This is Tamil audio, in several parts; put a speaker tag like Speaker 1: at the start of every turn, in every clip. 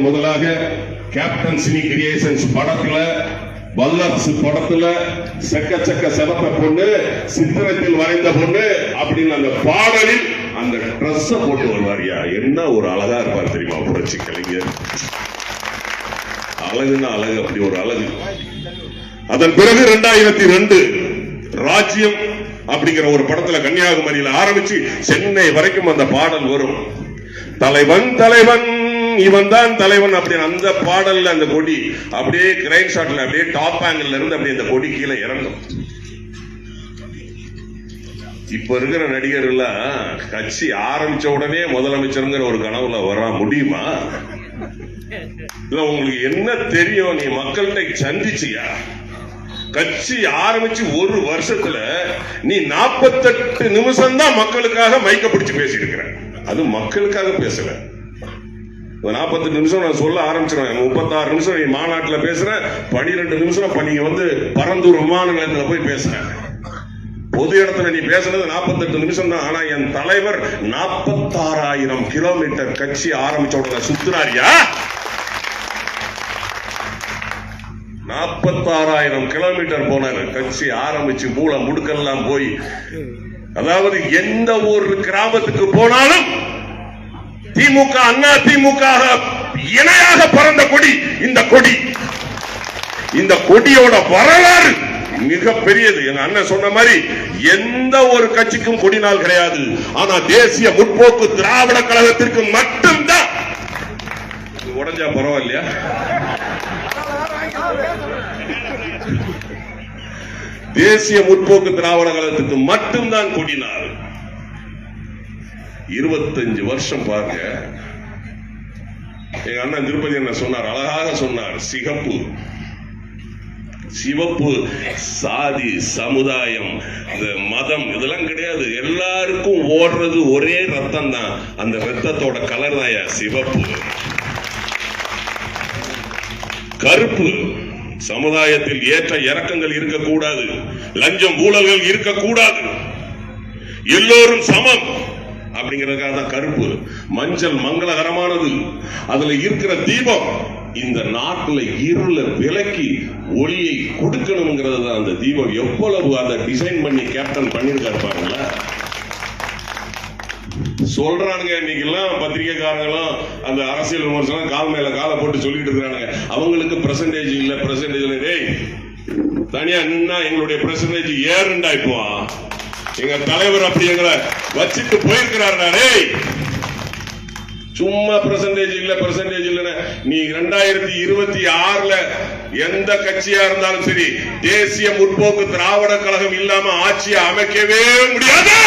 Speaker 1: முதலாக கேப்டன் சினி கிரியேஷன்ஸ் படத்துல வல்லரசு படத்துல செக்க செவத்த பொண்ணு சித்திரத்தில் வரைந்த பொண்ணு அப்படின்னு அந்த பாடலில் அந்த ட்ரெஸ் போட்டு வருவாரியா. என்ன ஒரு அழகா இருப்பார் தெரியுமா புரட்சி கலைஞர். அழகுன்னா அழகு, அப்படி ஒரு அழகு. அதன் பிறகு 2002 ராஜ்யம் அப்படிங்கிற ஒரு படத்துல கன்னியாகுமரியில ஆரம்பிச்சு சென்னை வரைக்கும் அந்த பாடல் வரும். தலைவன் தலைவன் இவன் தான் தலைவன் அப்படின்னு அந்த பாடல்ல அந்த கொடி அப்படியே கிரைன் ஷாட்ல அப்படியே டாப் ஆங்கிள் இருந்து அப்படியே அந்த கொடி கீழே இறங்கும். இப்ப இருக்கிற நடிகர்கள் கட்சி ஆரம்பிச்ச உடனே முதலமைச்சருங்கிற ஒரு கனவுல வர முடியுமா? இல்ல உங்களுக்கு என்ன தெரியும்? நீ மக்கள்கிட்ட சந்திச்சியா? கட்சி ஆரம்பிச்சு ஒரு வருஷத்துல நீ 48 நிமிஷம் தான் மக்களுக்காக மைக்க பிடிச்சு பேசியிருக்கிற. அது மக்களுக்காக பேசல. 48 நிமிஷம் நான் சொல்ல ஆரம்பிச்சிருவேன். 36 நிமிஷம் நீ மாநாட்டில் பேசுற, 12 நிமிஷம் நீங்க வந்து பரந்தூர் விமான நிலையத்தில் போய் பேசுற. பொது இடத்துல நீ பேசுனது 48 நிமிஷம் தான். ஆனா என் தலைவர் 46,000 கிலோமீட்டர் கட்சி ஆரம்பிச்ச உடனே சுத்துறாரியா? 46,000 கிலோமீட்டர் போனாரு கட்சி ஆரம்பிச்சு மூல முடுக்கெல்லாம் போய். அதாவது எந்த ஒரு கிராமத்துக்கு போனாலும் திமுக அண்ணா திமுக இணையாக பறந்த கொடி இந்த கொடி. இந்த கொடியோட வரலாறு மிக பெரியது. எங்க அண்ணன் சொன்ன மாதிரி எந்த ஒரு கட்சிக்கும் கொடி நாள் கிடையாது. ஆனா தேசிய முற்போக்கு திராவிட கழகத்திற்கு மட்டும்தான். உடஞ்சா பரவாயில்லையா? தேசிய முற்போக்கு திராவிட கழகத்துக்கு மட்டும்தான் கொடி நாள். 25 வருஷம் பாருங்க. எங்க அண்ணன் திருப்பதி என்ன சொன்னார், அழகாக சொன்னார். சிகப்பு சிவப்பு சாதி சமுதாயம் மதம் இதெல்லாம் கிடையாது. எல்லாருக்கும் ஓடுறது ஒரே ரத்தம் தான். அந்த ரத்தத்தோட கலர் தான் சிவப்பு. கருப்பு சமுதாயத்தில் ஏற்ற இறக்கங்கள் இருக்கக்கூடாது, லஞ்சம் ஊழல்கள் இருக்கக்கூடாது, எல்லோரும் சமம் அப்படிங்கிறதுக்காக தான் கருப்பு. மஞ்சள் மங்களகரமானது. அதுல இருக்கிற தீபம் இந்த நாட்டில் இருள விலக்கி ஒளியை கொடுக்கணுங்கிறது தான் அந்த தீபம். எவ்வளவு அதை டிசைன் பண்ணி கேப்டன் பண்ணிருக்காரு பாருங்களா. சொல்றானுங்க இன்னைக்கு எல்லாம் பத்திரிகைக்காரங்களும் அந்த அரசியல் விமர்சனம் கால் மேல காலை போட்டு சொல்லிட்டு இருக்கானுங்க. அவங்களுக்கு பெர்சன்டேஜ் இல்ல தனியா நின்னா எங்களுடைய பெர்சன்டேஜ் ஏறுண்டா. இப்போ எங்க தலைவர் அப்படி எங்களை வச்சுட்டு போயிருக்கிறாரு. சும்மா பெர்சன்டேஜ் இல்ல. நீ 2026 எந்த கட்சியா இருந்தாலும் சரி தேசிய முற்போக்கு திராவிட கழகம் இல்லாம ஆட்சியை அமைக்கவே முடியாது.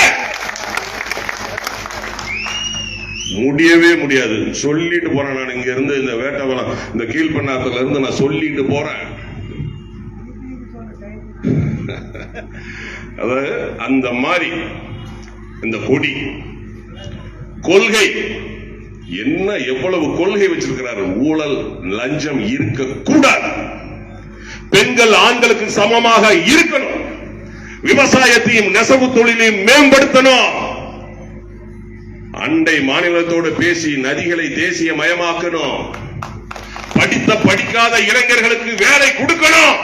Speaker 1: சொல்லிட்டு போறேன். நான் இங்க இருந்து இந்த வேட்டவலம் இந்த கீழ்பண்ணாத்துல இருந்து நான் சொல்லிட்டு போறேன். அதாவது அந்த மாதிரி இந்த கொடி கொள்கை என்ன எவ்வளவு கொள்கை வச்சிருக்கிறாரு. ஊழல் லஞ்சம் இருக்க கூடாது. பெண்கள் ஆண்களுக்கு சமமாக இருக்கணும். விவசாயத்தையும் நெசவு தொழிலையும் மேம்படுத்தணும். அண்டை மாநிலத்தோடு பேசி நதிகளை தேசிய மயமாக்கணும். படித்த படிக்காத இளைஞர்களுக்கு வேலை கொடுக்கணும்.